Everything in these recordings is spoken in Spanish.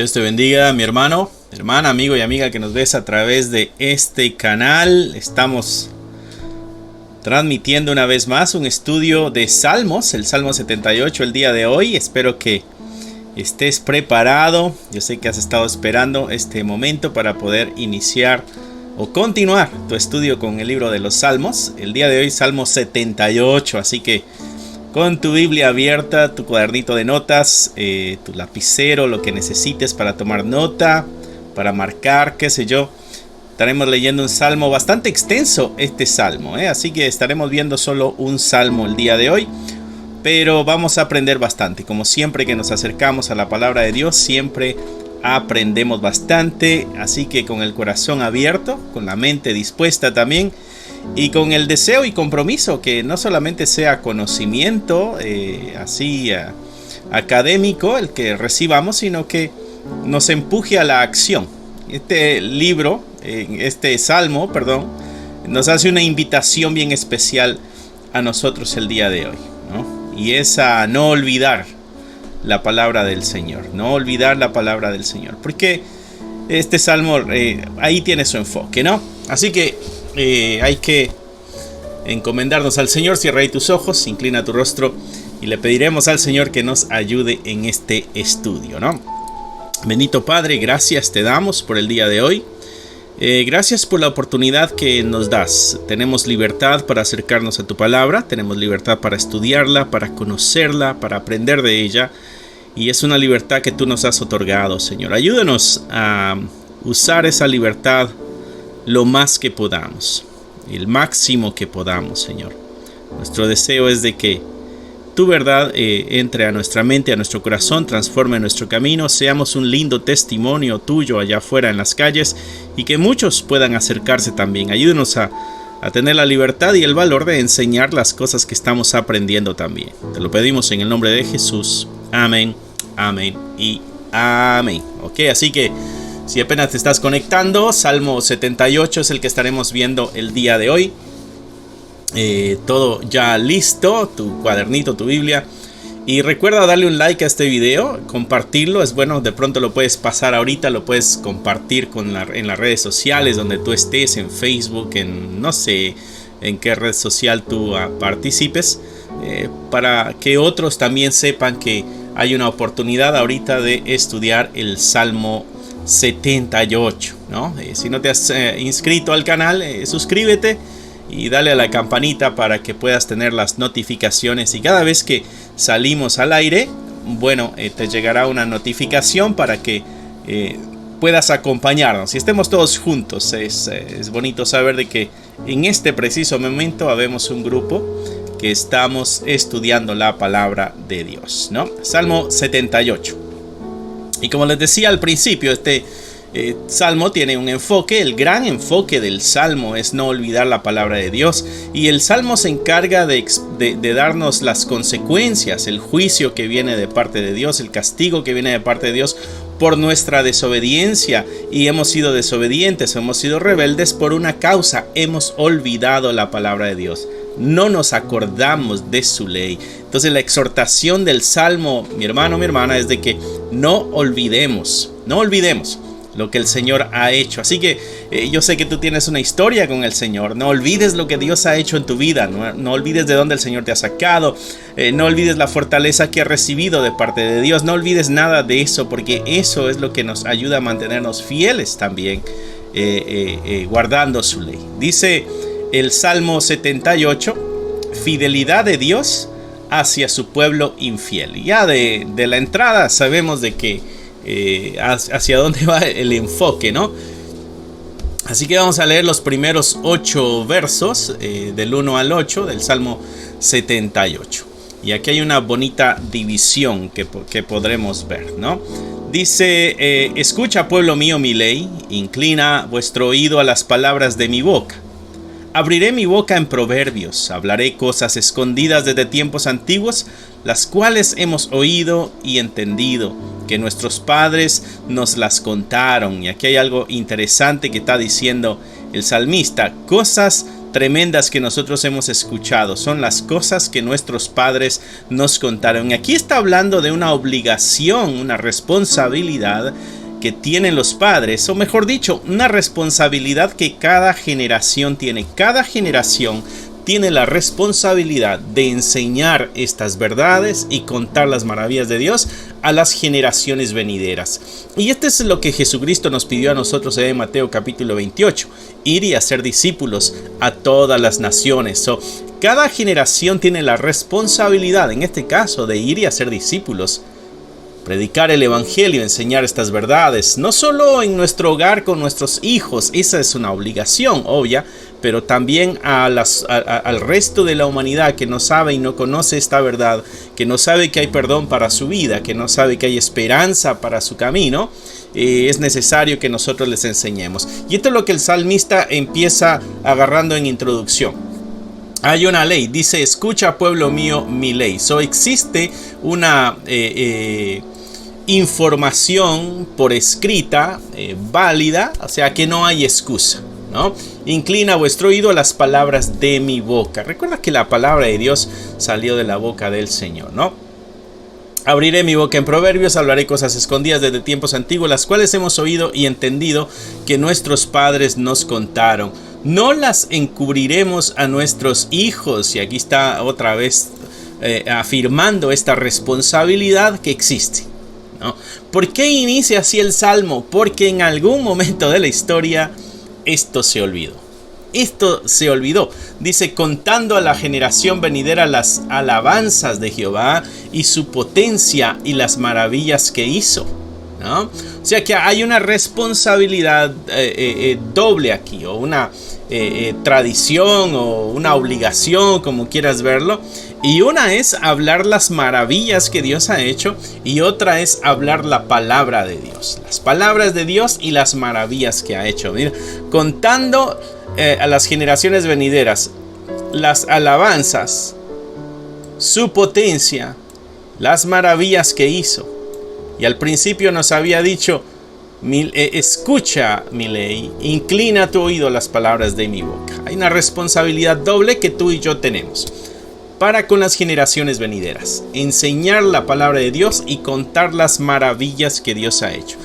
Dios te bendiga, mi hermano, hermana, amigo y amiga que nos ves a través de este canal. Estamos transmitiendo una vez más un estudio de Salmos, el Salmo 78 el día de hoy. Espero que estés preparado. Yo sé que has estado esperando este momento para poder iniciar o continuar tu estudio con el libro de los Salmos. El día de hoy, Salmo 78, así que con tu Biblia abierta, tu cuadernito de notas, tu lapicero, lo que necesites para tomar nota, para marcar, qué sé yo. Estaremos leyendo un salmo bastante extenso, este salmo, así que estaremos viendo solo un salmo el día de hoy. Pero vamos a aprender bastante. Como siempre que nos acercamos a la palabra de Dios, siempre aprendemos bastante. Así que con el corazón abierto, con la mente dispuesta también, y con el deseo y compromiso que no solamente sea conocimiento académico el que recibamos, sino que nos empuje a la acción. Este salmo, nos hace una invitación bien especial a nosotros el día de hoy, ¿no? Y es a no olvidar la palabra del Señor, no olvidar la palabra del Señor, porque este salmo ahí tiene su enfoque, ¿no? Así que hay que encomendarnos al Señor. Cierra ahí tus ojos, inclina tu rostro y le pediremos al Señor que nos ayude en este estudio, ¿no? Bendito Padre, gracias te damos por el día de hoy. Gracias por la oportunidad que nos das. Tenemos libertad para acercarnos a tu palabra, tenemos libertad para estudiarla, para conocerla, para aprender de ella. Y es una libertad que tú nos has otorgado, Señor. Ayúdanos a usar esa libertad lo más que podamos, el máximo que podamos, Señor. Nuestro deseo es de que tu verdad entre a nuestra mente, a nuestro corazón, transforme nuestro camino, seamos un lindo testimonio tuyo allá afuera en las calles y que muchos puedan acercarse también. Ayúdenos a tener la libertad y el valor de enseñar las cosas que estamos aprendiendo también. Te lo pedimos en el nombre de Jesús. Amén, amén y amén. Ok, así que si apenas te estás conectando, Salmo 78 es el que estaremos viendo el día de hoy. Todo ya listo, tu cuadernito, tu Biblia. Y recuerda darle un like a este video, compartirlo. Es bueno, de pronto lo puedes pasar ahorita, lo puedes compartir en las redes sociales donde tú estés, en Facebook, en no sé en qué red social tú participes, para que otros también sepan que hay una oportunidad ahorita de estudiar el Salmo 78, ¿no? Si no te has inscrito al canal, suscríbete y dale a la campanita para que puedas tener las notificaciones, y cada vez que salimos al aire, te llegará una notificación para que puedas acompañarnos y estemos todos juntos. Es bonito saber de que en este preciso momento habemos un grupo que estamos estudiando la palabra de Dios, ¿no? Salmo 78. Y como les decía al principio, este salmo tiene un enfoque. El gran enfoque del salmo es no olvidar la palabra de Dios. Y el salmo se encarga de darnos las consecuencias, el juicio que viene de parte de Dios, el castigo que viene de parte de Dios por nuestra desobediencia. Y hemos sido desobedientes, hemos sido rebeldes por una causa. Hemos olvidado la palabra de Dios. No nos acordamos de su ley. Entonces la exhortación del salmo, mi hermano, mi hermana, es de que no olvidemos lo que el Señor ha hecho. Así que yo sé que tú tienes una historia con el Señor. No olvides lo que Dios ha hecho en tu vida. No olvides de dónde el Señor te ha sacado. No olvides la fortaleza que has recibido de parte de Dios. No olvides nada de eso, porque eso es lo que nos ayuda a mantenernos fieles también, guardando su ley. Dice el Salmo 78, fidelidad de Dios hacia su pueblo infiel. Y ya de la entrada sabemos de que hacia dónde va el enfoque, ¿no? Así que vamos a leer los primeros 8 versos, del 1 al 8 del Salmo 78. Y aquí hay una bonita división que podremos ver, ¿no? Dice, escucha, pueblo mío, mi ley, inclina vuestro oído a las palabras de mi boca. Abriré mi boca en proverbios, hablaré cosas escondidas desde tiempos antiguos, las cuales hemos oído y entendido, que nuestros padres nos las contaron. Y aquí hay algo interesante que está diciendo el salmista, cosas tremendas que nosotros hemos escuchado. Son las cosas que nuestros padres nos contaron. Y aquí está hablando de una obligación, una responsabilidad que tienen los padres, o mejor dicho, una responsabilidad que cada generación tiene. Cada generación tiene la responsabilidad de enseñar estas verdades y contar las maravillas de Dios a las generaciones venideras. Y esto es lo que Jesucristo nos pidió a nosotros en Mateo capítulo 28, ir y hacer discípulos a todas las naciones. Cada generación tiene la responsabilidad, en este caso, de ir y hacer discípulos, predicar el evangelio, enseñar estas verdades, no solo en nuestro hogar con nuestros hijos, esa es una obligación obvia, pero también al resto de la humanidad que no sabe y no conoce esta verdad, que no sabe que hay perdón para su vida, que no sabe que hay esperanza para su camino. Es necesario que nosotros les enseñemos. Y esto es lo que el salmista empieza agarrando en introducción. Hay una ley, dice: escucha, pueblo mío, mi ley. Existe una información por escrita válida, o sea que no hay excusa, ¿no? Inclina vuestro oído a las palabras de mi boca. Recuerda que la palabra de Dios salió de la boca del Señor, ¿no? Abriré mi boca en proverbios, hablaré cosas escondidas desde tiempos antiguos, las cuales hemos oído y entendido que nuestros padres nos contaron. No las encubriremos a nuestros hijos. Y aquí está otra vez afirmando esta responsabilidad que existe, ¿no? ¿Por qué inicia así el Salmo? Porque en algún momento de la historia esto se olvidó. Esto se olvidó. Dice: contando a la generación venidera las alabanzas de Jehová y su potencia y las maravillas que hizo, ¿no? O sea que hay una responsabilidad doble aquí, o una tradición o una obligación, como quieras verlo. Y una es hablar las maravillas que Dios ha hecho, y otra es hablar la palabra de Dios, las palabras de Dios y las maravillas que ha hecho. Mira, contando a las generaciones venideras las alabanzas, su potencia, las maravillas que hizo. Y al principio nos había dicho: escucha mi ley, inclina tu oído a las palabras de mi boca. Hay una responsabilidad doble que tú y yo tenemos para con las generaciones venideras: enseñar la palabra de Dios y contar las maravillas que Dios ha hecho.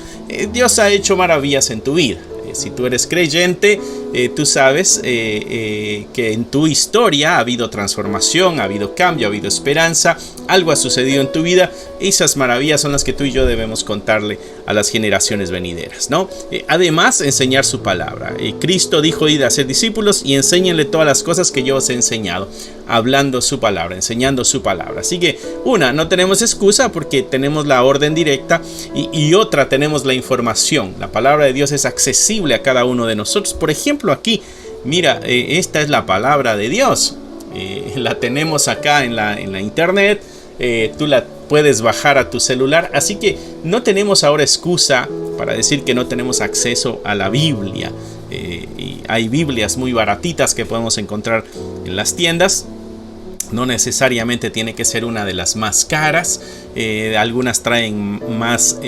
Dios ha hecho maravillas en tu vida. Si tú eres creyente, tú sabes que en tu historia ha habido transformación, ha habido cambio, ha habido esperanza, algo ha sucedido en tu vida. Esas maravillas son las que tú y yo debemos contarle a las generaciones venideras, ¿no? Además, enseñar su palabra. Cristo dijo: id a ser discípulos y enséñenle todas las cosas que yo os he enseñado, hablando su palabra, enseñando su palabra. Así que no tenemos excusa, porque tenemos la orden directa, y otra, tenemos la información. La palabra de Dios es accesible a cada uno de nosotros. Por ejemplo, aquí, mira, esta es la palabra de Dios. La tenemos acá en la internet. Tú la puedes bajar a tu celular. Así que no tenemos ahora excusa para decir que no tenemos acceso a la Biblia. Y hay Biblias muy baratitas que podemos encontrar en las tiendas. No necesariamente tiene que ser una de las más caras. Algunas traen más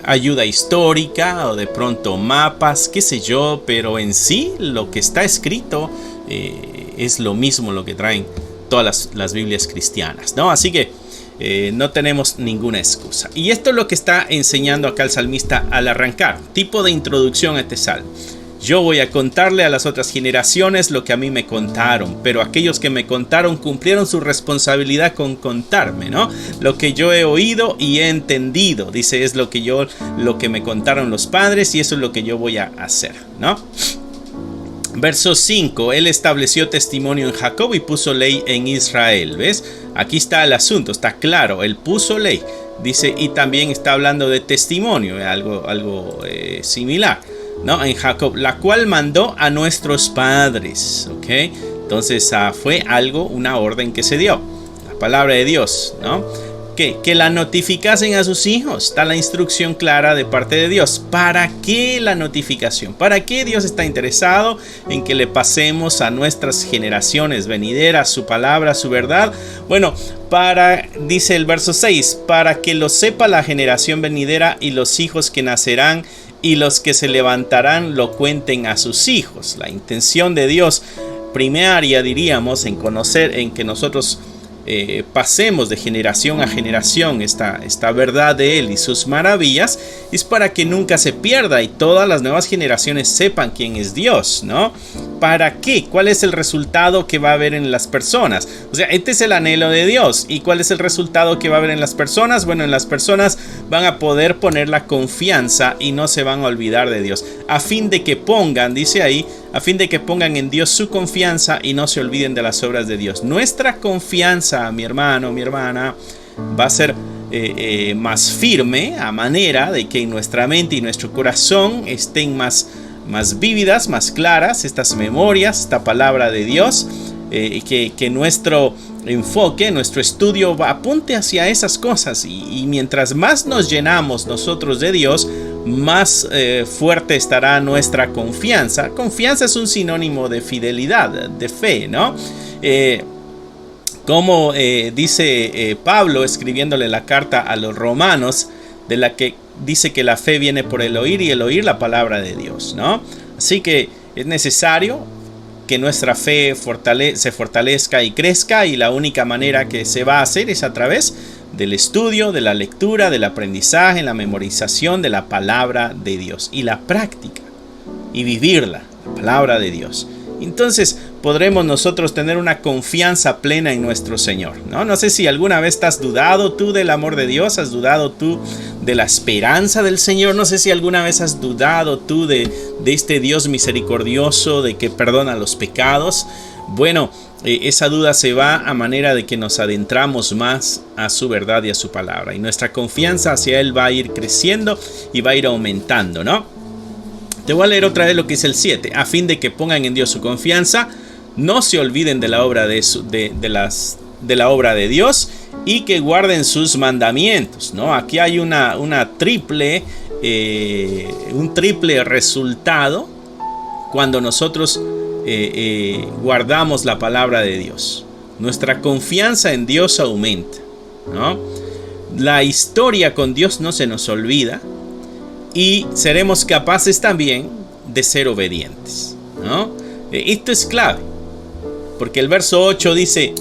ayuda histórica, o de pronto mapas, qué sé yo, pero en sí lo que está escrito es lo mismo lo que traen todas las Biblias cristianas, ¿no? Así que no tenemos ninguna excusa. Y esto es lo que está enseñando acá el salmista al arrancar, tipo de introducción a este salmo. Yo voy a contarle a las otras generaciones lo que a mí me contaron, pero aquellos que me contaron cumplieron su responsabilidad con contarme, ¿no? Lo que yo he oído y he entendido, dice, es lo que me contaron los padres, y eso es lo que yo voy a hacer, ¿no? Verso 5, él estableció testimonio en Jacob y puso ley en Israel. ¿Ves? Aquí está el asunto, está claro, él puso ley. Dice, y también está hablando de testimonio, algo similar, ¿no? En Jacob, la cual mandó a nuestros padres, ¿ok? Entonces fue una orden que se dio, la palabra de Dios, ¿no? ¿Qué? Que la notificasen a sus hijos. Está la instrucción clara de parte de Dios. ¿Para qué la notificación? ¿Para qué Dios está interesado en que le pasemos a nuestras generaciones venideras su palabra, su verdad? Bueno, dice el verso 6, para que lo sepa la generación venidera y los hijos que nacerán y los que se levantarán lo cuenten a sus hijos. La intención de Dios primaria, diríamos, en conocer, en que nosotros pasemos de generación a generación esta verdad de Él y sus maravillas, es para que nunca se pierda y todas las nuevas generaciones sepan quién es Dios, ¿no? ¿Para qué? ¿Cuál es el resultado que va a haber en las personas? O sea, este es el anhelo de Dios. ¿Y cuál es el resultado que va a haber en las personas? Bueno, en las personas van a poder poner la confianza y no se van a olvidar de Dios. A fin de que pongan, dice ahí, a fin de que pongan en Dios su confianza y no se olviden de las obras de Dios. Nuestra confianza, mi hermano, mi hermana, va a ser más firme, a manera de que en nuestra mente y nuestro corazón estén más vívidas, más claras estas memorias, esta palabra de Dios, que nuestro enfoque, nuestro estudio apunte hacia esas cosas, y mientras más nos llenamos nosotros de Dios, más fuerte estará nuestra confianza. Confianza es un sinónimo de fidelidad, de fe, ¿no? Como dice Pablo escribiéndole la carta a los romanos, de la que dice que la fe viene por el oír y el oír la palabra de Dios, ¿no? Así que es necesario que nuestra fe se fortalezca y crezca, y la única manera que se va a hacer es a través del estudio, de la lectura, del aprendizaje, la memorización de la palabra de Dios y la práctica y vivirla, la palabra de Dios. Entonces podremos nosotros tener una confianza plena en nuestro Señor, ¿no? No sé si alguna vez has dudado tú del amor de Dios, has dudado tú de la esperanza del Señor, no sé si alguna vez has dudado tú de este Dios misericordioso, de que perdona los pecados. Bueno, esa duda se va a manera de que nos adentramos más a su verdad y a su palabra, y nuestra confianza hacia Él va a ir creciendo y va a ir aumentando, ¿no? Te voy a leer otra vez lo que dice el 7. A fin de que pongan en Dios su confianza, no se olviden de la obra de la obra de Dios, y que guarden sus mandamientos, ¿no? Aquí hay un triple resultado cuando nosotros guardamos la palabra de Dios. Nuestra confianza en Dios aumenta, ¿no? La historia con Dios no se nos olvida, y seremos capaces también de ser obedientes, ¿no? Esto es clave, porque el verso 8 dice: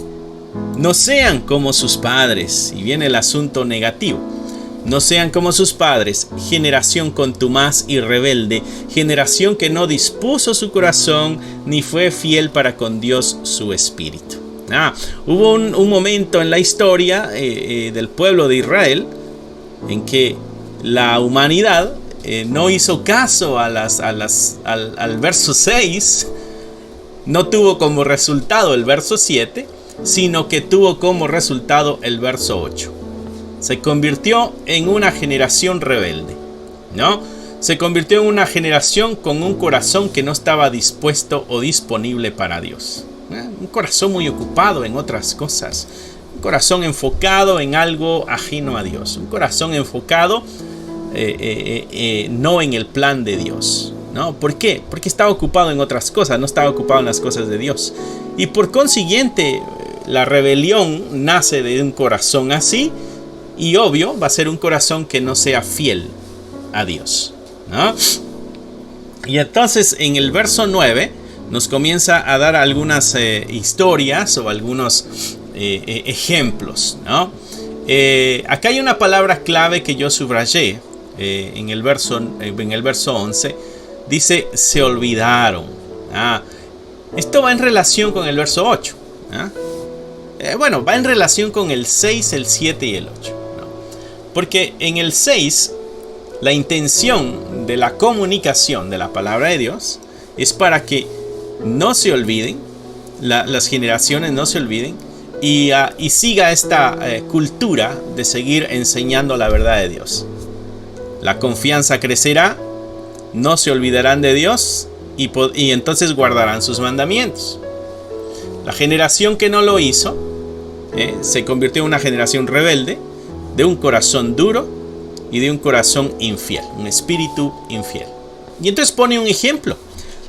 no sean como sus padres, y viene el asunto negativo. No sean como sus padres, generación contumaz y rebelde, generación que no dispuso su corazón ni fue fiel para con Dios su espíritu. Hubo un momento en la historia del pueblo de Israel en que la humanidad no hizo caso al verso 6, no tuvo como resultado el verso 7, sino que tuvo como resultado el verso 8. Se convirtió en una generación rebelde, ¿no? Se convirtió en una generación con un corazón que no estaba dispuesto o disponible para Dios. Un corazón muy ocupado en otras cosas. Un corazón enfocado en algo ajeno a Dios. Un corazón enfocado no en el plan de Dios, ¿no? ¿Por qué? Porque estaba ocupado en otras cosas, no estaba ocupado en las cosas de Dios. Y por consiguiente, la rebelión nace de un corazón así, y obvio va a ser un corazón que no sea fiel a Dios, ¿no? Y entonces en el verso 9 nos comienza a dar algunas historias o algunos ejemplos, ¿no? Acá hay una palabra clave que yo subrayé en el verso 11. Dice: se olvidaron. Esto va en relación con el verso 8. Bueno, va en relación con el 6, el 7 y el 8. Porque en el 6, la intención de la comunicación de la palabra de Dios es para que no se olviden, las generaciones no se olviden, y siga esta cultura de seguir enseñando la verdad de Dios. La confianza crecerá, no se olvidarán de Dios, y entonces guardarán sus mandamientos. La generación que no lo hizo se convirtió en una generación rebelde, de un corazón duro y de un corazón infiel, un espíritu infiel. Y entonces pone un ejemplo.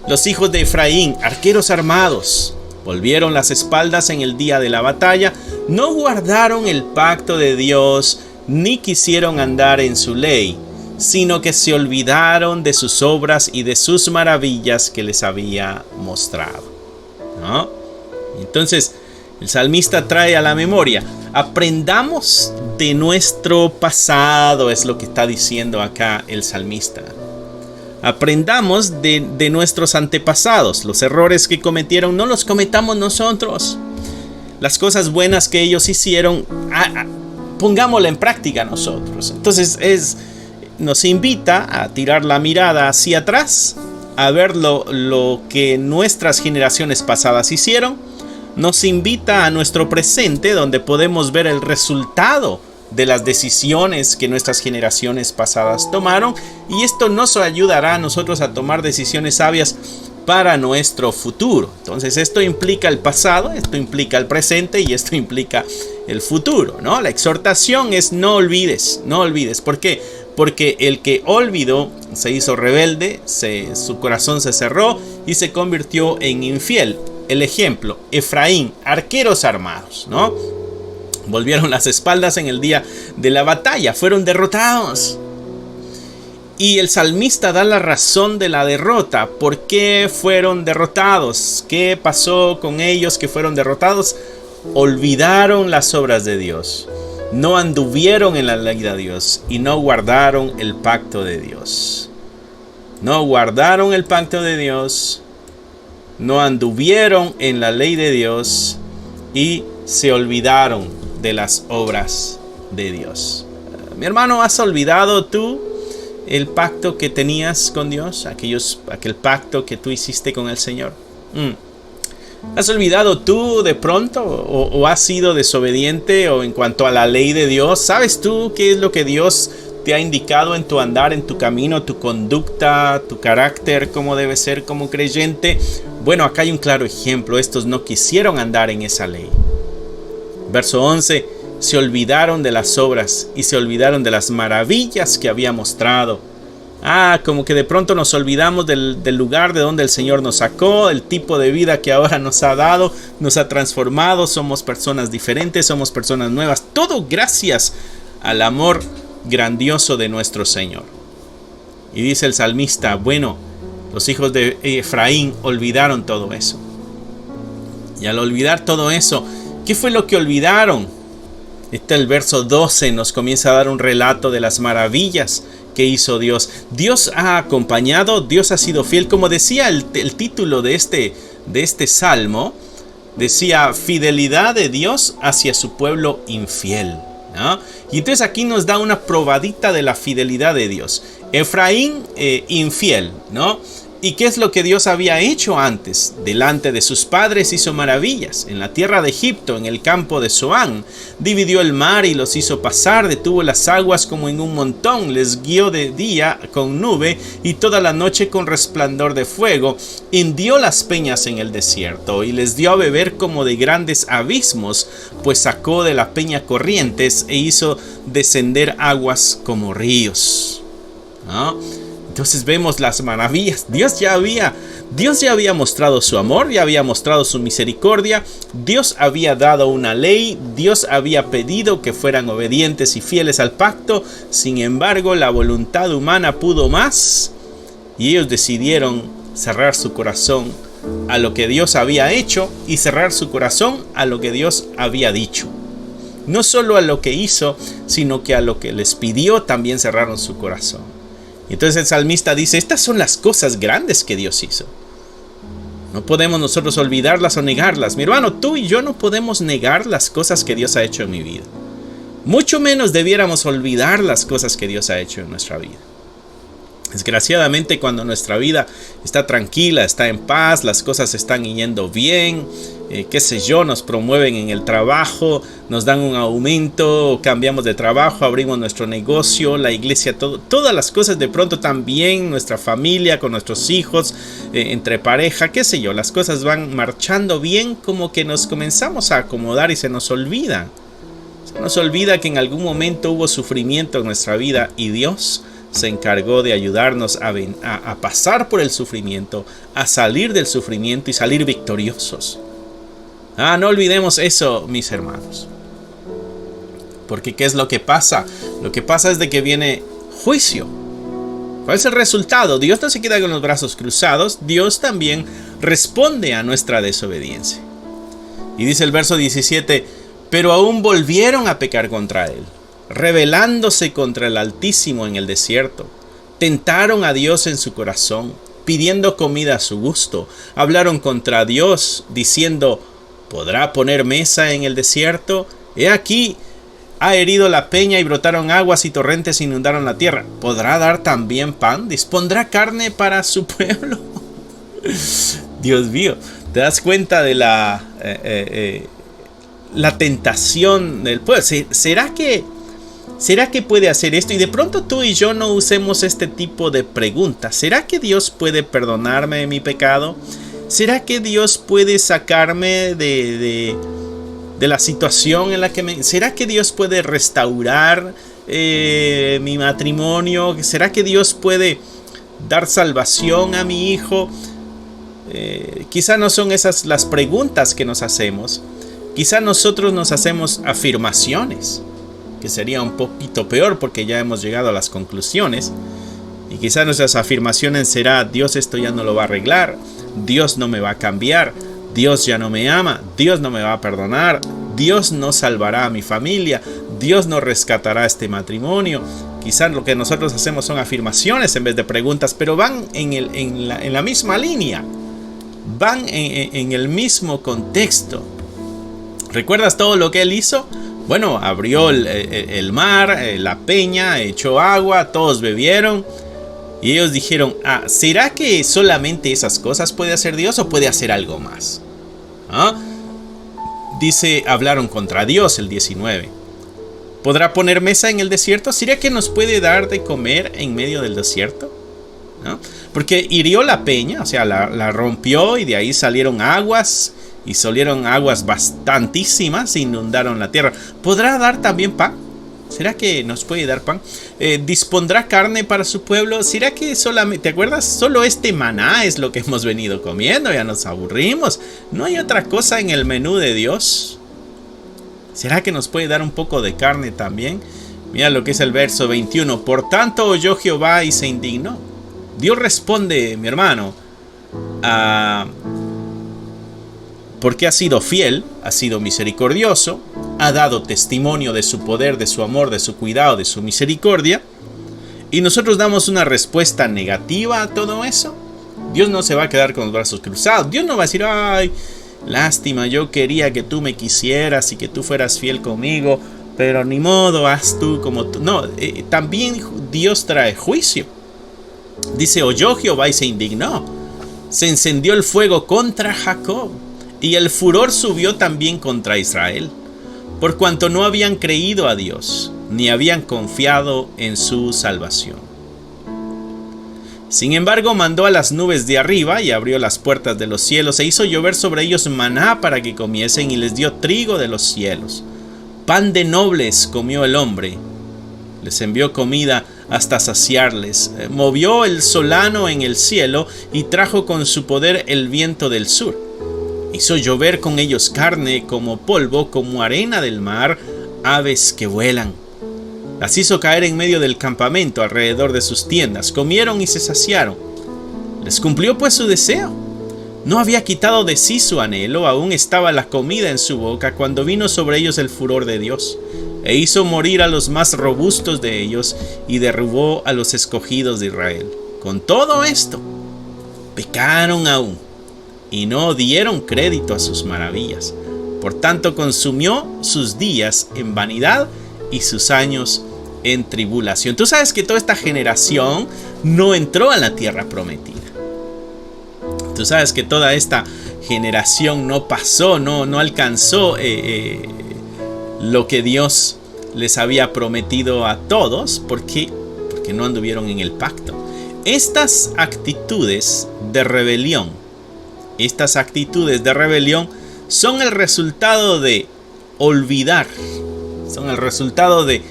Los hijos de Efraín, arqueros armados, volvieron las espaldas en el día de la batalla, no guardaron el pacto de Dios, ni quisieron andar en su ley, sino que se olvidaron de sus obras y de sus maravillas que les había mostrado, ¿no? Entonces, el salmista trae a la memoria, aprendamos de nuestro pasado, es lo que está diciendo acá el salmista. Aprendamos de nuestros antepasados. Los errores que cometieron no los cometamos nosotros. Las cosas buenas que ellos hicieron, pongámosla en práctica nosotros. Entonces nos invita a tirar la mirada hacia atrás, a ver lo que nuestras generaciones pasadas hicieron. Nos invita a nuestro presente, donde podemos ver el resultado de las decisiones que nuestras generaciones pasadas tomaron, y esto nos ayudará a nosotros a tomar decisiones sabias para nuestro futuro. Entonces esto implica el pasado, esto implica el presente y esto implica el futuro, ¿no? La exhortación es no olvides, no olvides. ¿Por qué? Porque el que olvidó se hizo rebelde, su corazón se cerró y se convirtió en infiel. El ejemplo, Efraín, arqueros armados, ¿no? Volvieron las espaldas en el día de la batalla, fueron derrotados. Y el salmista da la razón de la derrota. ¿Por qué fueron derrotados? ¿Qué pasó con ellos que fueron derrotados? Olvidaron las obras de Dios, no anduvieron en la ley de Dios y no guardaron el pacto de Dios. No guardaron el pacto de Dios, no anduvieron en la ley de Dios y se olvidaron de las obras de Dios. Mi hermano, ¿has olvidado tú el pacto que tenías con Dios? Aquel pacto que tú hiciste con el Señor. ¿Has olvidado tú de pronto o has sido desobediente o en cuanto a la ley de Dios? ¿Sabes tú qué es lo que Dios te ha indicado en tu andar, en tu camino, tu conducta, tu carácter, cómo debe ser como creyente? Bueno, acá hay un claro ejemplo. Estos no quisieron andar en esa ley. Verso 11, se olvidaron de las obras y se olvidaron de las maravillas que había mostrado. Como que de pronto nos olvidamos del lugar de donde el Señor nos sacó, el tipo de vida que ahora nos ha dado, nos ha transformado, somos personas diferentes, somos personas nuevas. Todo gracias al amor grandioso de nuestro Señor. Y dice el salmista, bueno, los hijos de Efraín olvidaron todo eso. Y al olvidar todo eso, ¿qué fue lo que olvidaron? El verso 12 nos comienza a dar un relato de las maravillas que hizo Dios. Dios ha acompañado, Dios ha sido fiel. Como decía el título de este salmo, decía fidelidad de Dios hacia su pueblo infiel, ¿no? Y entonces aquí nos da una probadita de la fidelidad de Dios. Efraín infiel, ¿no? ¿Y qué es lo que Dios había hecho antes? Delante de sus padres hizo maravillas. En la tierra de Egipto, en el campo de Zoán, dividió el mar y los hizo pasar, detuvo las aguas como en un montón, les guió de día con nube y toda la noche con resplandor de fuego, hindió las peñas en el desierto y les dio a beber como de grandes abismos, pues sacó de la peña corrientes e hizo descender aguas como ríos, ¿no? Entonces vemos las maravillas. Dios ya había mostrado su amor, ya había mostrado su misericordia. Dios había dado una ley, Dios había pedido que fueran obedientes y fieles al pacto. Sin embargo, la voluntad humana pudo más y ellos decidieron cerrar su corazón a lo que Dios había hecho y cerrar su corazón a lo que Dios había dicho. No solo a lo que hizo, sino que a lo que les pidió también cerraron su corazón. Entonces el salmista dice, estas son las cosas grandes que Dios hizo. No podemos nosotros olvidarlas o negarlas. Mi hermano, tú y yo no podemos negar las cosas que Dios ha hecho en mi vida. Mucho menos debiéramos olvidar las cosas que Dios ha hecho en nuestra vida. Desgraciadamente, cuando nuestra vida está tranquila, está en paz, las cosas están yendo bien, nos promueven en el trabajo, nos dan un aumento, cambiamos de trabajo, abrimos nuestro negocio, la iglesia, todas las cosas de pronto también, nuestra familia, con nuestros hijos, entre pareja, las cosas van marchando bien, como que nos comenzamos a acomodar y se nos olvida. Nos olvida que en algún momento hubo sufrimiento en nuestra vida y Dios se encargó de ayudarnos a pasar por el sufrimiento, a salir del sufrimiento y salir victoriosos. No olvidemos eso, mis hermanos. Porque ¿qué es lo que pasa? Lo que pasa es de que viene juicio. ¿Cuál es el resultado? Dios no se queda con los brazos cruzados. Dios también responde a nuestra desobediencia. Y dice el verso 17, pero aún volvieron a pecar contra él, rebelándose contra el Altísimo en el desierto. Tentaron a Dios en su corazón, pidiendo comida a su gusto. Hablaron contra Dios, diciendo, ¿podrá poner mesa en el desierto? He aquí, ha herido la peña y brotaron aguas y torrentes inundaron la tierra. ¿Podrá dar también pan? ¿Dispondrá carne para su pueblo? Dios mío, ¿te das cuenta de la tentación del pueblo? ¿Será que puede hacer esto? Y de pronto tú y yo no usemos este tipo de preguntas. ¿Será que Dios puede perdonarme de mi pecado? ¿Será que Dios puede sacarme de la situación en la que ¿Será que Dios puede restaurar mi matrimonio? ¿Será que Dios puede dar salvación a mi hijo? Quizá no son esas las preguntas que nos hacemos. Quizá nosotros nos hacemos afirmaciones, que sería un poquito peor porque ya hemos llegado a las conclusiones. Y quizá nuestras afirmaciones será: Dios esto ya no lo va a arreglar, Dios no me va a cambiar, Dios ya no me ama, Dios no me va a perdonar, Dios no salvará a mi familia, Dios no rescatará este matrimonio. Quizás lo que nosotros hacemos son afirmaciones en vez de preguntas, pero van en la misma línea, van en el mismo contexto. ¿Recuerdas todo lo que él hizo? Bueno, abrió el mar, la peña, echó agua, todos bebieron. Y ellos dijeron, ¿será que solamente esas cosas puede hacer Dios o puede hacer algo más? Dice, hablaron contra Dios, el 19. ¿Podrá poner mesa en el desierto? ¿Será que nos puede dar de comer en medio del desierto? ¿No? Porque hirió la peña, o sea, la rompió y de ahí salieron aguas. Y salieron aguas bastantísimas e inundaron la tierra. ¿Podrá dar también pan? ¿Será que nos puede dar pan? ¿Dispondrá carne para su pueblo? ¿Será que solamente, te acuerdas? Solo este maná es lo que hemos venido comiendo. Ya nos aburrimos. ¿No hay otra cosa en el menú de Dios? ¿Será que nos puede dar un poco de carne también? Mira lo que es el verso 21. Por tanto oyó Jehová y se indignó. Dios responde, mi hermano, porque ha sido fiel, ha sido misericordioso, ha dado testimonio de su poder, de su amor, de su cuidado, de su misericordia, y nosotros damos una respuesta negativa a todo eso. Dios no se va a quedar con los brazos cruzados. Dios no va a decir, ay, lástima, yo quería que tú me quisieras y que tú fueras fiel conmigo, pero ni modo, haz tú como tú. No, también Dios trae juicio. Dice, oyó Jehová y se indignó. Se encendió el fuego contra Jacob. Y el furor subió también contra Israel, por cuanto no habían creído a Dios, ni habían confiado en su salvación. Sin embargo, mandó a las nubes de arriba y abrió las puertas de los cielos e hizo llover sobre ellos maná para que comiesen y les dio trigo de los cielos. Pan de nobles comió el hombre. Les envió comida hasta saciarles. Movió el solano en el cielo y trajo con su poder el viento del sur. Hizo llover con ellos carne como polvo, como arena del mar, aves que vuelan. Las hizo caer en medio del campamento, alrededor de sus tiendas. Comieron y se saciaron. Les cumplió pues su deseo. No había quitado de sí su anhelo, aún estaba la comida en su boca cuando vino sobre ellos el furor de Dios. E hizo morir a los más robustos de ellos y derribó a los escogidos de Israel. Con todo esto, pecaron aún y no dieron crédito a sus maravillas. Por tanto, consumió sus días en vanidad y sus años en tribulación. Tú sabes que toda esta generación no entró a la tierra prometida. Tú sabes que toda esta generación no pasó, no alcanzó lo que Dios les había prometido a todos. ¿Por qué? Porque no anduvieron en el pacto. Estas actitudes de rebelión son el resultado de olvidar Son el resultado de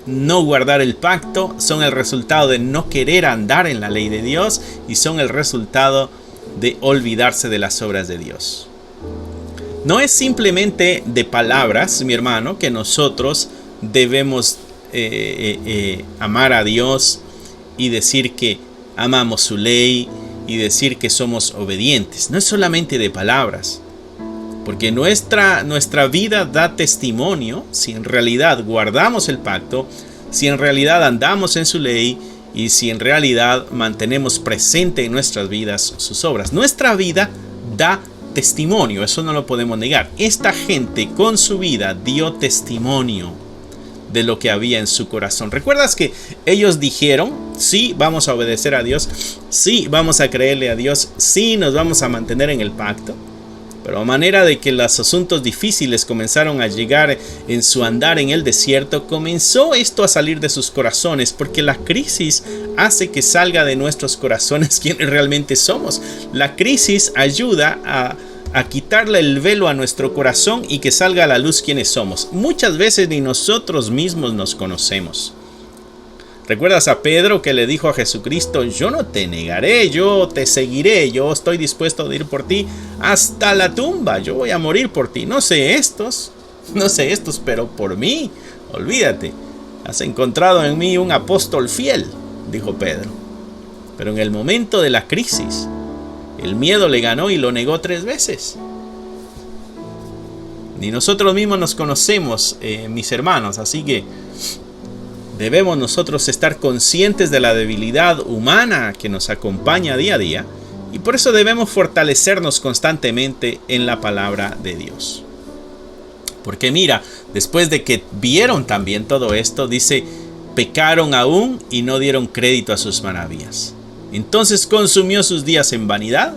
no guardar el pacto, son el resultado de no querer andar en la ley de Dios y son el resultado de olvidarse de las obras de Dios. No es simplemente de palabras, mi hermano, que nosotros debemos amar a Dios y decir que amamos su ley y decir que somos obedientes. No es solamente de palabras, porque nuestra vida da testimonio si en realidad guardamos el pacto, si en realidad andamos en su ley y si en realidad mantenemos presente en nuestras vidas sus obras. Nuestra vida da testimonio, eso no lo podemos negar. Esta gente con su vida dio testimonio de lo que había en su corazón. ¿Recuerdas que ellos dijeron, sí, vamos a obedecer a Dios, sí, vamos a creerle a Dios, sí, nos vamos a mantener en el pacto? Pero a manera de que los asuntos difíciles comenzaron a llegar en su andar en el desierto, comenzó esto a salir de sus corazones, porque la crisis hace que salga de nuestros corazones quienes realmente somos. La crisis ayuda a quitarle el velo a nuestro corazón y que salga a la luz quienes somos. Muchas veces ni nosotros mismos nos conocemos. ¿Recuerdas a Pedro que le dijo a Jesucristo, yo no te negaré, yo te seguiré, yo estoy dispuesto a ir por ti hasta la tumba, yo voy a morir por ti? No sé estos, pero por mí, olvídate, has encontrado en mí un apóstol fiel, dijo Pedro. Pero en el momento de la crisis, el miedo le ganó y lo negó 3 veces. Ni nosotros mismos nos conocemos, mis hermanos, así que debemos nosotros estar conscientes de la debilidad humana que nos acompaña día a día y por eso debemos fortalecernos constantemente en la palabra de Dios. Porque mira, después de que vieron también todo esto, dice, pecaron aún y no dieron crédito a sus maravillas. Entonces consumió sus días en vanidad,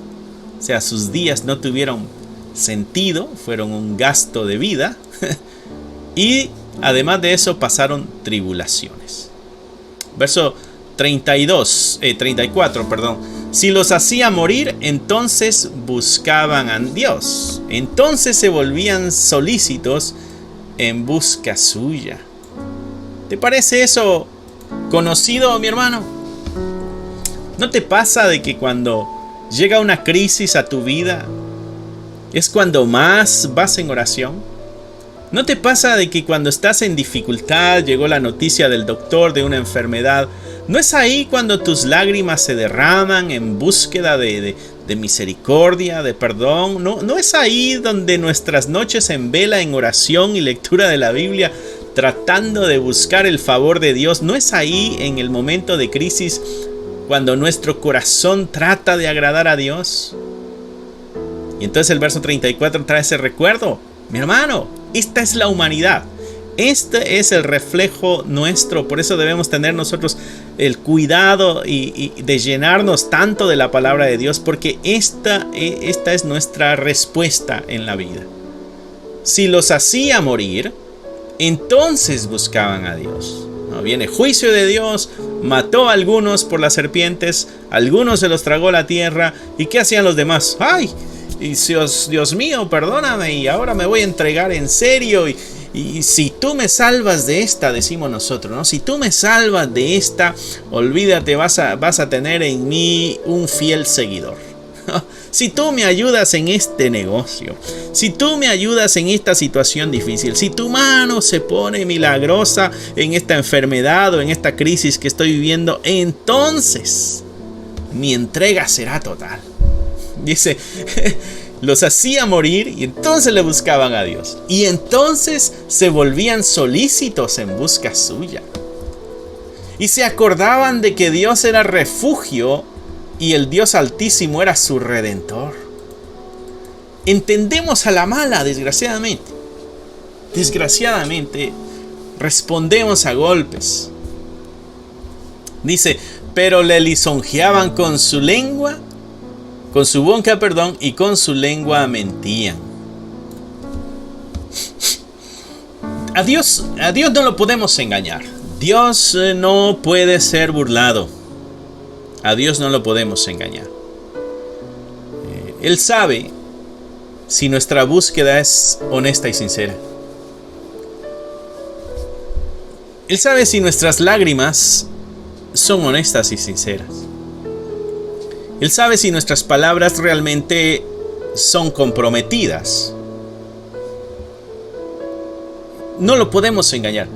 o sea, sus días no tuvieron sentido, fueron un gasto de vida y además de eso pasaron tribulaciones. Verso 34, Si los hacía morir, entonces buscaban a Dios. Entonces se volvían solícitos en busca suya. ¿Te parece eso conocido, mi hermano? ¿No te pasa de que cuando llega una crisis a tu vida es cuando más vas en oración? ¿No te pasa de que cuando estás en dificultad, llegó la noticia del doctor de una enfermedad, no es ahí cuando tus lágrimas se derraman en búsqueda de misericordia, de perdón? ¿No es ahí donde nuestras noches en vela en oración y lectura de la Biblia, tratando de buscar el favor de Dios? ¿No es ahí en el momento de crisis cuando nuestro corazón trata de agradar a Dios? Y entonces el verso 34 trae ese recuerdo. Mi hermano, esta es la humanidad. Este es el reflejo nuestro. Por eso debemos tener nosotros el cuidado y de llenarnos tanto de la palabra de Dios, porque esta es nuestra respuesta en la vida. Si los hacía morir, entonces buscaban a Dios. No, viene juicio de Dios, mató a algunos por las serpientes, algunos se los tragó la tierra. ¿Y qué hacían los demás? ¡Ay! Y Dios mío, perdóname, y ahora me voy a entregar en serio. Y si tú me salvas de esta, decimos nosotros, ¿no? Si tú me salvas de esta, olvídate, vas a tener en mí un fiel seguidor. Si tú me ayudas en este negocio, si tú me ayudas en esta situación difícil, si tu mano se pone milagrosa en esta enfermedad o en esta crisis que estoy viviendo, entonces mi entrega será total. Dice, los hacía morir y entonces le buscaban a Dios. Y entonces se volvían solícitos en busca suya. Y se acordaban de que Dios era refugio y el Dios Altísimo era su Redentor. Entendemos a la mala, desgraciadamente. Desgraciadamente, respondemos a golpes. Dice, pero le lisonjeaban con su lengua, con su boca, y con su lengua mentían. A Dios no lo podemos engañar. Dios no puede ser burlado. A Dios no lo podemos engañar. Él sabe si nuestra búsqueda es honesta y sincera. Él sabe si nuestras lágrimas son honestas y sinceras. Él sabe si nuestras palabras realmente son comprometidas. No lo podemos engañar.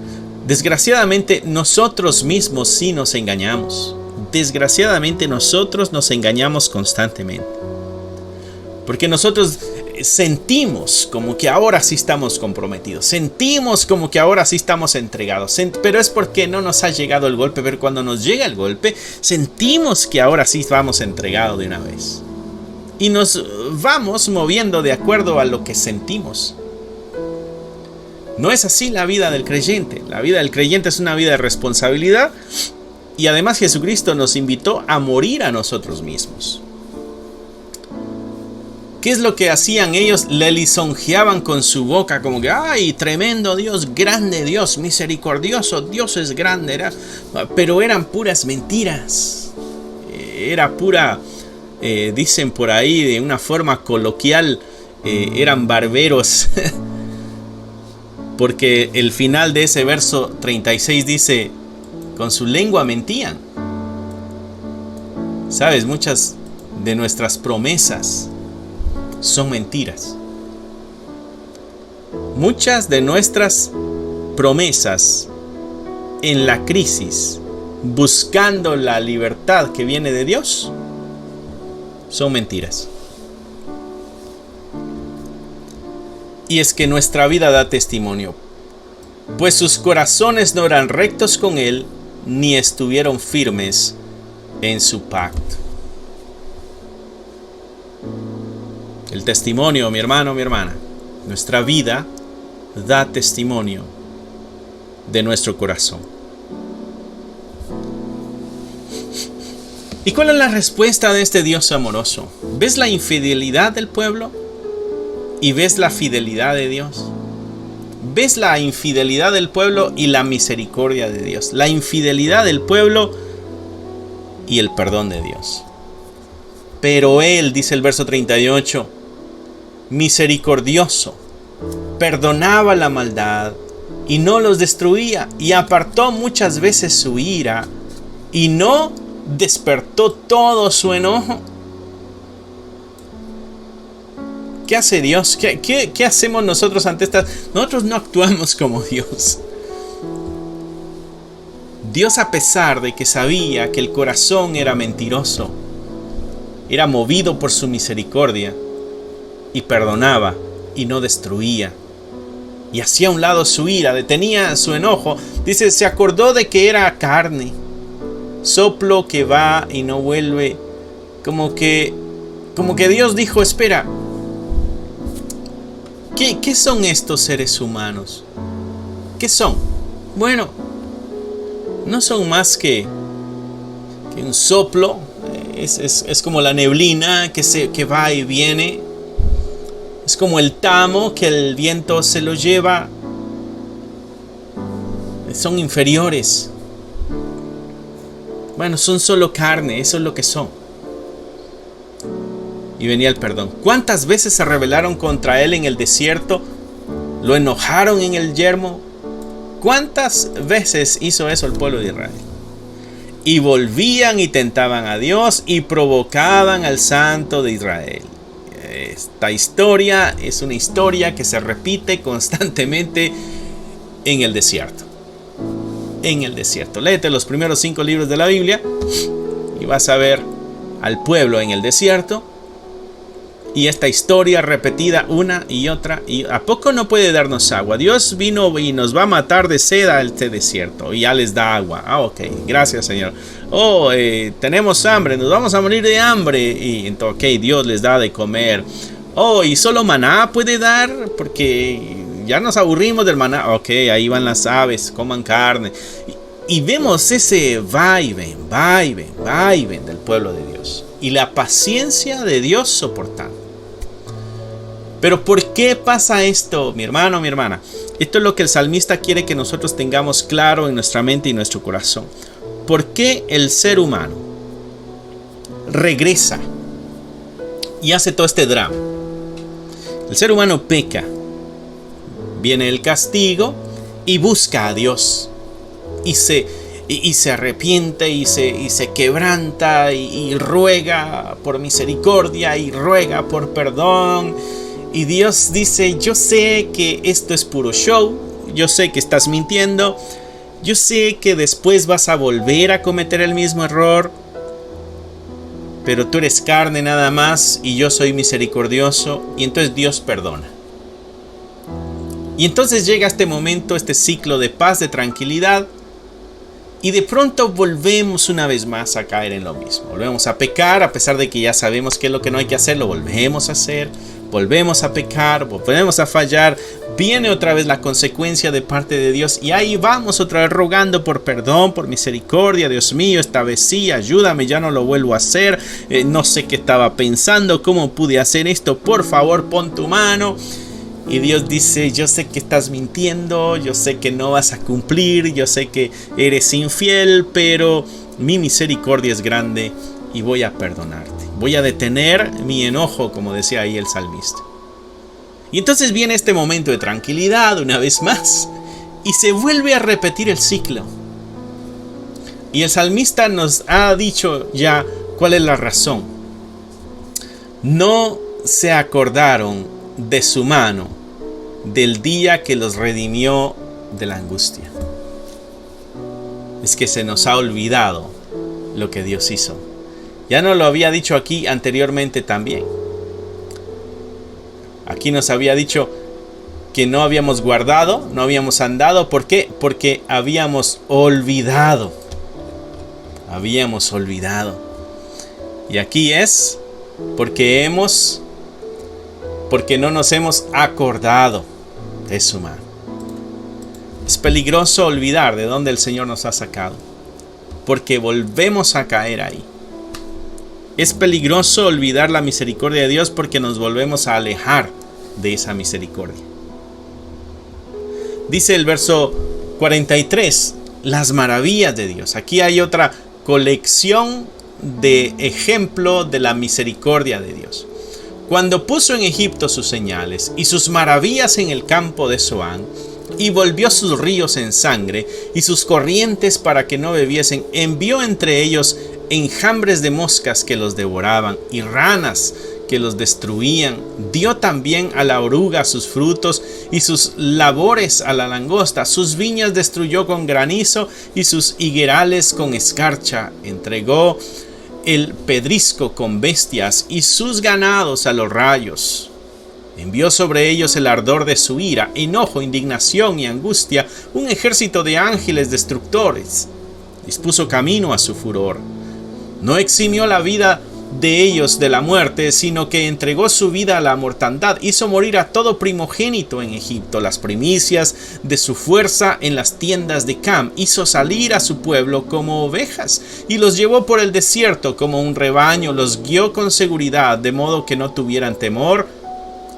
Desgraciadamente, nosotros mismos sí nos engañamos. Desgraciadamente, nosotros nos engañamos constantemente. Porque nosotros sentimos como que ahora sí estamos comprometidos. Sentimos como que ahora sí estamos entregados. Pero es porque no nos ha llegado el golpe. Pero cuando nos llega el golpe, sentimos que ahora sí vamos entregados de una vez. Y nos vamos moviendo de acuerdo a lo que sentimos. No es así la vida del creyente. La vida del creyente es una vida de responsabilidad. Y además Jesucristo nos invitó a morir a nosotros mismos. ¿Qué es lo que hacían ellos? Le lisonjeaban con su boca como que ¡ay, tremendo Dios, grande Dios, misericordioso, Dios es grande! Pero eran puras mentiras. Era pura, dicen por ahí de una forma coloquial, eran barberos. Porque el final de ese verso 36 dice, con su lengua mentían. ¿Sabes? Muchas de nuestras promesas son mentiras. Muchas de nuestras promesas en la crisis, buscando la libertad que viene de Dios, son mentiras. Y es que nuestra vida da testimonio, pues sus corazones no eran rectos con Él, ni estuvieron firmes en su pacto. El testimonio, mi hermano, mi hermana, nuestra vida da testimonio de nuestro corazón. ¿Y cuál es la respuesta de este Dios amoroso? ¿Ves la infidelidad del pueblo? ¿Y ves la fidelidad de Dios? ¿Ves la infidelidad del pueblo y la misericordia de Dios? La infidelidad del pueblo y el perdón de Dios. Pero Él, dice el verso 38, misericordioso, perdonaba la maldad y no los destruía, y apartó muchas veces su ira y no despertó todo su enojo. ¿Qué hace Dios? ¿Qué hacemos nosotros ante estas? Nosotros no actuamos como Dios. Dios, a pesar de que sabía que el corazón era mentiroso, era movido por su misericordia y perdonaba y no destruía. Y hacía a un lado su ira, detenía su enojo. Dice, se acordó de que era carne, soplo que va y no vuelve. Como que Dios dijo, espera, ¿qué son estos seres humanos? ¿Qué son? Bueno, no son más que un soplo. Es como la neblina que va y viene. Es como el tamo que el viento se lo lleva. Son inferiores. Bueno, son solo carne, eso es lo que son. Y venía el perdón. ¿Cuántas veces se rebelaron contra él en el desierto? ¿Lo enojaron en el yermo? ¿Cuántas veces hizo eso el pueblo de Israel? Y volvían y tentaban a Dios y provocaban al Santo de Israel. Esta historia es una historia que se repite constantemente en el desierto. En el desierto. Léete los primeros 5 libros de la Biblia y vas a ver al pueblo en el desierto. Y esta historia repetida una y otra. ¿Y a poco no puede darnos agua? Dios vino y nos va a matar de sed a este desierto. Y ya les da agua. Ok, gracias Señor. Tenemos hambre, nos vamos a morir de hambre. Y entonces, ok, Dios les da de comer. Y solo maná puede dar, porque ya nos aburrimos del maná. Ok, ahí van las aves, coman carne. Y vemos ese vaivén del pueblo de Dios. Y la paciencia de Dios soportando. Pero ¿por qué pasa esto, mi hermano, mi hermana? Esto es lo que el salmista quiere que nosotros tengamos claro en nuestra mente y nuestro corazón. ¿Por qué el ser humano regresa y hace todo este drama? El ser humano peca, viene el castigo y busca a Dios. y se arrepiente y se quebranta y ruega por misericordia y ruega por perdón. Y Dios dice: yo sé que esto es puro show, yo sé que estás mintiendo, yo sé que después vas a volver a cometer el mismo error, pero tú eres carne nada más y yo soy misericordioso. Y entonces Dios perdona. Y entonces llega este momento, este ciclo de paz, de tranquilidad, y de pronto volvemos una vez más a caer en lo mismo. Volvemos a pecar, a pesar de que ya sabemos qué es lo que no hay que hacer, lo volvemos a hacer. Volvemos a pecar, volvemos a fallar. Viene otra vez la consecuencia de parte de Dios y ahí vamos otra vez rogando por perdón, por misericordia. Dios mío, esta vez sí, ayúdame, ya no lo vuelvo a hacer. No sé qué estaba pensando, cómo pude hacer esto, por favor pon tu mano. Y Dios dice: yo sé que estás mintiendo, yo sé que no vas a cumplir, yo sé que eres infiel, pero mi misericordia es grande y voy a perdonarte. Voy a detener mi enojo, como decía ahí el salmista. Y entonces viene este momento de tranquilidad una vez más y se vuelve a repetir el ciclo. Y el salmista nos ha dicho ya cuál es la razón. No se acordaron de su mano del día que los redimió de la angustia. Es que se nos ha olvidado lo que Dios hizo. Ya nos lo había dicho aquí anteriormente también. Aquí nos había dicho que no habíamos guardado, no habíamos andado. ¿Por qué? Porque habíamos olvidado. Habíamos olvidado. Y aquí es porque no nos hemos acordado de su mano. Es peligroso olvidar de dónde el Señor nos ha sacado, porque volvemos a caer ahí. Es peligroso olvidar la misericordia de Dios porque nos volvemos a alejar de esa misericordia. Dice el verso 43, las maravillas de Dios. Aquí hay otra colección de ejemplo de la misericordia de Dios. Cuando puso en Egipto sus señales y sus maravillas en el campo de Zoán, y volvió sus ríos en sangre y sus corrientes para que no bebiesen, envió entre ellos enjambres de moscas que los devoraban y ranas que los destruían. Dio también a la oruga sus frutos y sus labores a la langosta. Sus viñas destruyó con granizo y sus higuerales con escarcha. Entregó el pedrisco con bestias y sus ganados a los rayos. Envió sobre ellos el ardor de su ira, enojo, indignación y angustia, un ejército de ángeles destructores. Dispuso camino a su furor. No eximió la vida de ellos de la muerte, sino que entregó su vida a la mortandad. Hizo morir a todo primogénito en Egipto, las primicias de su fuerza en las tiendas de Cam. Hizo salir a su pueblo como ovejas y los llevó por el desierto como un rebaño. Los guió con seguridad, de modo que no tuvieran temor,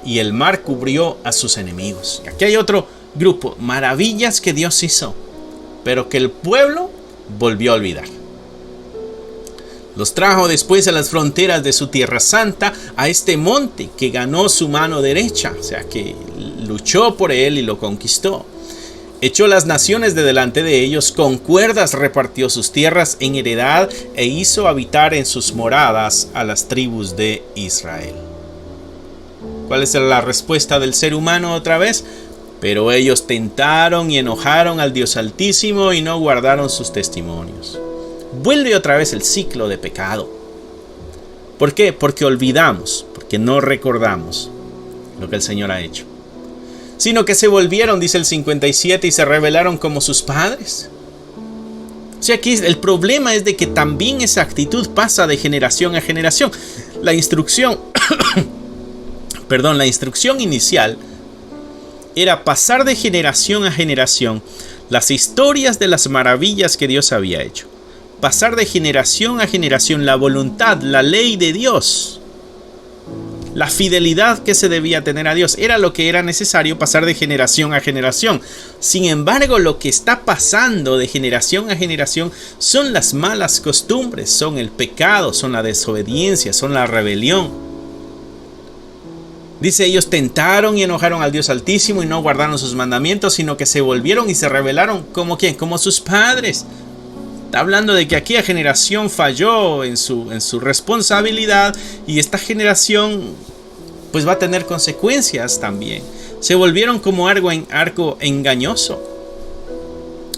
y el mar cubrió a sus enemigos. Y aquí hay otro grupo, maravillas que Dios hizo, pero que el pueblo volvió a olvidar. Los trajo después a las fronteras de su tierra santa, a este monte que ganó su mano derecha, o sea que luchó por él y lo conquistó. Echó las naciones de delante de ellos, con cuerdas repartió sus tierras en heredad e hizo habitar en sus moradas a las tribus de Israel. ¿Cuál es la respuesta del ser humano otra vez? Pero ellos tentaron y enojaron al Dios Altísimo y no guardaron sus testimonios. Vuelve otra vez el ciclo de pecado. ¿Por qué? Porque olvidamos, porque no recordamos lo que el Señor ha hecho. Sino que se volvieron, dice el 57, y se rebelaron como sus padres. O sea, aquí el problema es de que también esa actitud pasa de generación a generación. La instrucción inicial era pasar de generación a generación las historias de las maravillas que Dios había hecho. Pasar de generación a generación la voluntad, la ley de Dios, la fidelidad que se debía tener a Dios. Era lo que era necesario, pasar de generación a generación. Sin embargo, lo que está pasando de generación a generación son las malas costumbres, son el pecado, son la desobediencia, son la rebelión. Dice, ellos tentaron y enojaron al Dios Altísimo y no guardaron sus mandamientos, sino que se volvieron y se rebelaron. ¿Como quién? Como sus padres. Está hablando de que aquella generación falló en su responsabilidad, y esta generación pues va a tener consecuencias también. Se volvieron como arco engañoso.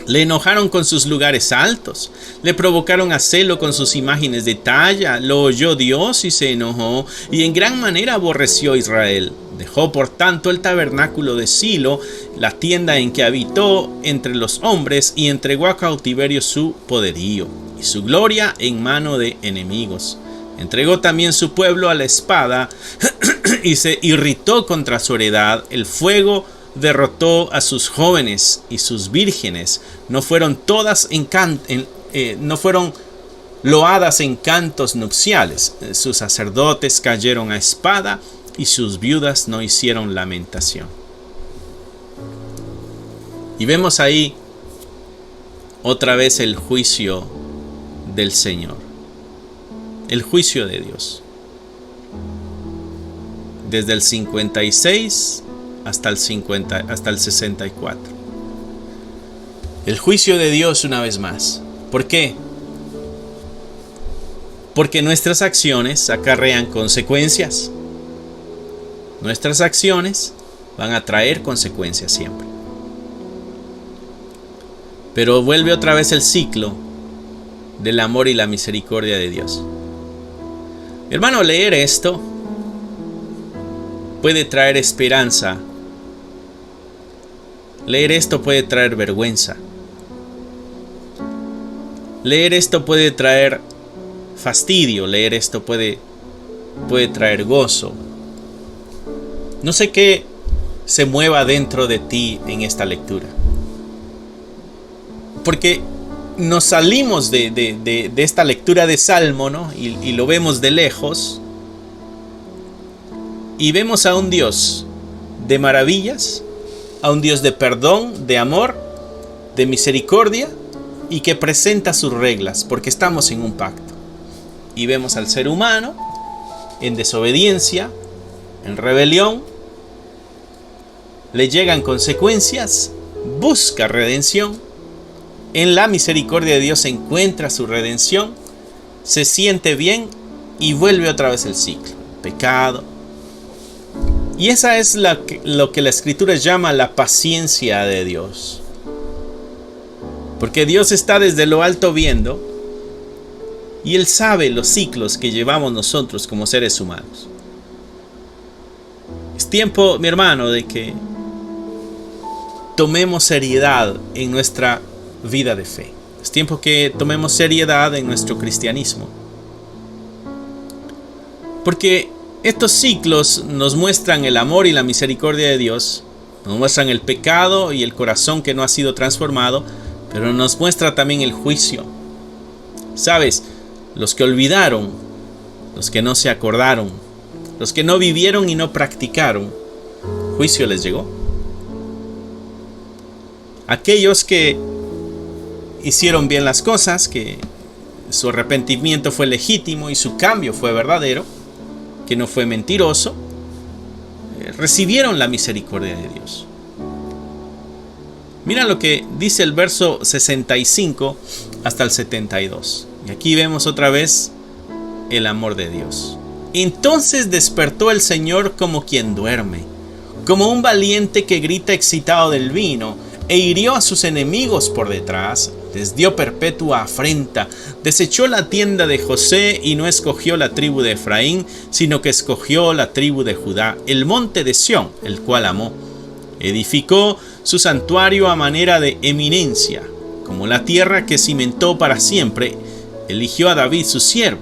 Le enojaron con sus lugares altos, le provocaron a celo con sus imágenes de talla, lo oyó Dios y se enojó, y en gran manera aborreció a Israel. Dejó por tanto el tabernáculo de Silo, la tienda en que habitó entre los hombres, y entregó a cautiverio su poderío y su gloria en mano de enemigos. Entregó también su pueblo a la espada y se irritó contra su heredad. El fuego derrotó a sus jóvenes y sus vírgenes. No fueron todas no fueron loadas en cantos nupciales. Sus sacerdotes cayeron a espada y sus viudas no hicieron lamentación. Y vemos ahí otra vez el juicio del Señor, el juicio de Dios. Desde el 56 hasta el 64. El juicio de Dios una vez más. ¿Por qué? Porque nuestras acciones acarrean consecuencias. Nuestras acciones van a traer consecuencias siempre. Pero vuelve otra vez el ciclo del amor y la misericordia de Dios. Hermano, leer esto puede traer esperanza. Leer esto puede traer vergüenza. Leer esto puede traer fastidio. Leer esto puede traer gozo. No sé qué se mueva dentro de ti en esta lectura. Porque nos salimos de esta lectura de Salmo, ¿no? Y lo vemos de lejos. Y vemos a un Dios de maravillas, a un Dios de perdón, de amor, de misericordia, y que presenta sus reglas, porque estamos en un pacto. Y vemos al ser humano en desobediencia, en rebelión, le llegan consecuencias, busca redención, en la misericordia de Dios encuentra su redención, se siente bien y vuelve otra vez el ciclo, pecado. Y esa es lo que la Escritura llama la paciencia de Dios. Porque Dios está desde lo alto viendo, y Él sabe los ciclos que llevamos nosotros como seres humanos. Es tiempo, mi hermano, de que tomemos seriedad en nuestra vida de fe. Es tiempo que tomemos seriedad en nuestro cristianismo. Porque estos ciclos nos muestran el amor y la misericordia de Dios, nos muestran el pecado y el corazón que no ha sido transformado, pero nos muestra también el juicio. ¿Sabes? Los que olvidaron, los que no se acordaron, los que no vivieron y no practicaron, juicio les llegó. Aquellos que hicieron bien las cosas, que su arrepentimiento fue legítimo y su cambio fue verdadero, que no fue mentiroso, recibieron la misericordia de Dios. Mira lo que dice el verso 65 hasta el 72. Y aquí vemos otra vez el amor de Dios. Entonces despertó el Señor como quien duerme, como un valiente que grita excitado del vino, e hirió a sus enemigos por detrás, les dio perpetua afrenta, desechó la tienda de José y no escogió la tribu de Efraín, sino que escogió la tribu de Judá, el monte de Sión, el cual amó. Edificó su santuario a manera de eminencia, como la tierra que cimentó para siempre. Eligió a David su siervo,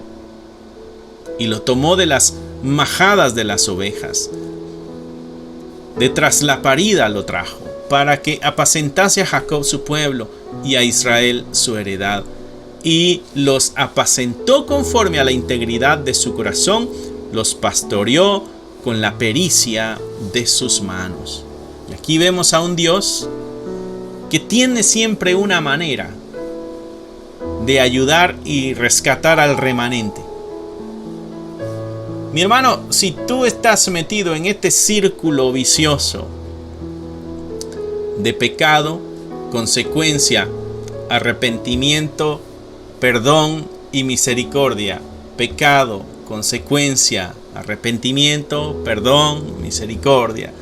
y lo tomó de las majadas de las ovejas. De tras la parida lo trajo, para que apacentase a Jacob su pueblo y a Israel su heredad. Y los apacentó conforme a la integridad de su corazón, los pastoreó con la pericia de sus manos. Y aquí vemos a un Dios que tiene siempre una manera de ayudar y rescatar al remanente. Mi hermano, si tú estás metido en este círculo vicioso de pecado, consecuencia, arrepentimiento, perdón y misericordia, pecado, consecuencia, arrepentimiento, perdón, misericordia,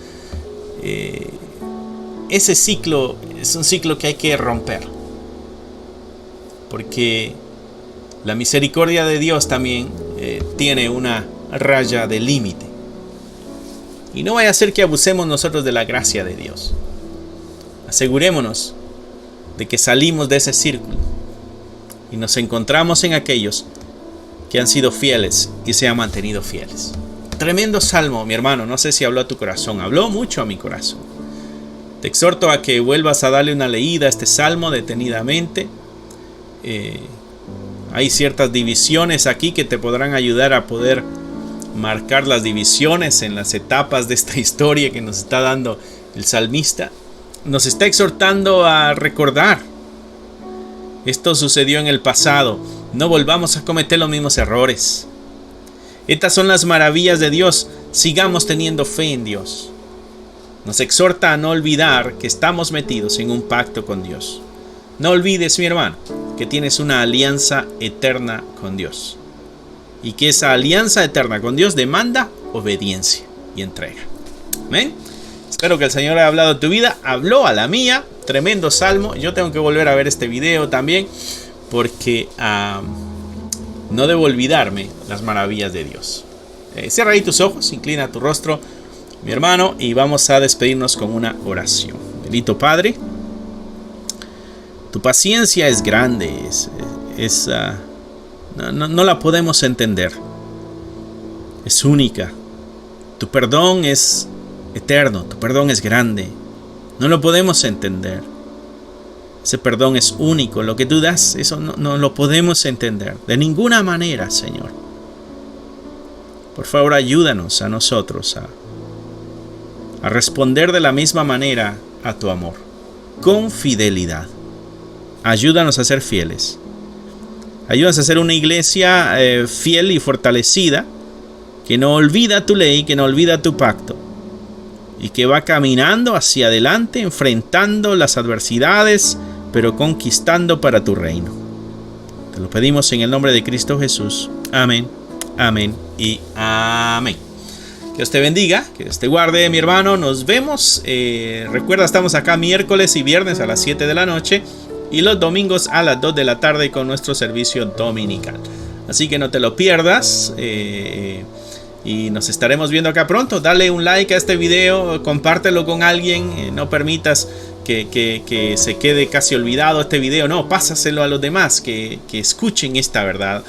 ese ciclo es un ciclo que hay que romper, porque la misericordia de Dios también tiene una raya de límite, y no vaya a ser que abusemos nosotros de la gracia de Dios. Asegurémonos de que salimos de ese círculo y nos encontramos en aquellos que han sido fieles y se han mantenido fieles. Tremendo salmo, mi hermano. No sé si habló a tu corazón. Habló mucho a mi corazón. Te exhorto a que vuelvas a darle una leída a este salmo detenidamente. Hay ciertas divisiones aquí que te podrán ayudar a poder marcar las divisiones en las etapas de esta historia que nos está dando el salmista. Nos está exhortando a recordar. Esto sucedió en el pasado. No volvamos a cometer los mismos errores. Estas son las maravillas de Dios. Sigamos teniendo fe en Dios. Nos exhorta a no olvidar que estamos metidos en un pacto con Dios. No olvides, mi hermano, que tienes una alianza eterna con Dios. Y que esa alianza eterna con Dios demanda obediencia y entrega. ¿Amén? Espero que el Señor haya hablado a tu vida. Habló a la mía. Tremendo salmo. Yo tengo que volver a ver este video también, porque no debo olvidarme las maravillas de Dios. Cierra ahí tus ojos, inclina tu rostro, mi hermano, y vamos a despedirnos con una oración. Bendito Padre, tu paciencia es grande, no la podemos entender. Es única. Tu perdón es eterno, tu perdón es grande. No lo podemos entender. Ese perdón es único. Lo que tú das, eso no lo podemos entender de ninguna manera, Señor. Por favor, ayúdanos a nosotros a responder de la misma manera a tu amor, con fidelidad. Ayúdanos a ser fieles. Ayúdanos a ser una iglesia fiel y fortalecida, que no olvida tu ley, que no olvida tu pacto, y que va caminando hacia adelante, enfrentando las adversidades, pero conquistando para tu reino. Te lo pedimos en el nombre de Cristo Jesús. Amén, amén y amén. Que Dios te bendiga, que Dios te guarde, mi hermano. Nos vemos. Recuerda, estamos acá miércoles y viernes a las 7 de la noche y los domingos a las 2 de la tarde con nuestro servicio dominical. Así que no te lo pierdas. Y nos estaremos viendo acá pronto. Dale un like a este video, compártelo con alguien. No permitas que se quede casi olvidado este video. No, pásaselo a los demás que escuchen esta verdad.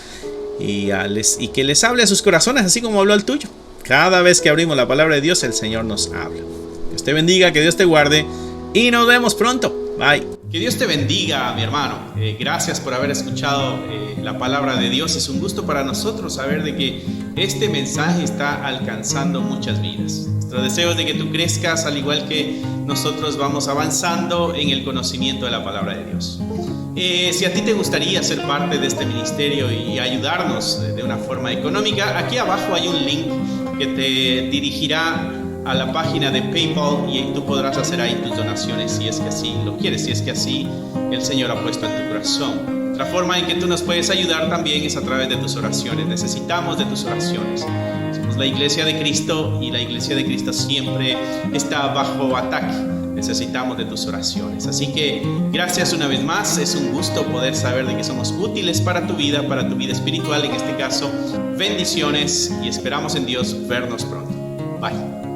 Y que les hable a sus corazones, así como habló al tuyo. Cada vez que abrimos la palabra de Dios, el Señor nos habla. Que Dios te bendiga, que Dios te guarde. Y nos vemos pronto. Bye. Que Dios te bendiga, mi hermano. Gracias por haber escuchado la palabra de Dios. Es un gusto para nosotros saber de que este mensaje está alcanzando muchas vidas. Nuestro deseo es de que tú crezcas al igual que nosotros vamos avanzando en el conocimiento de la palabra de Dios. Si a ti te gustaría ser parte de este ministerio y ayudarnos de una forma económica, aquí abajo hay un link que te dirigirá a la página de PayPal y tú podrás hacer ahí tus donaciones si es que así lo quieres, si es que así el Señor ha puesto en tu corazón. Otra forma en que tú nos puedes ayudar también es a través de tus oraciones. Necesitamos de tus oraciones. Somos la Iglesia de Cristo y la Iglesia de Cristo siempre está bajo ataque. Necesitamos de tus oraciones. Así que gracias una vez más. Es un gusto poder saber de que somos útiles para tu vida espiritual en este caso. Bendiciones y esperamos en Dios vernos pronto. Bye.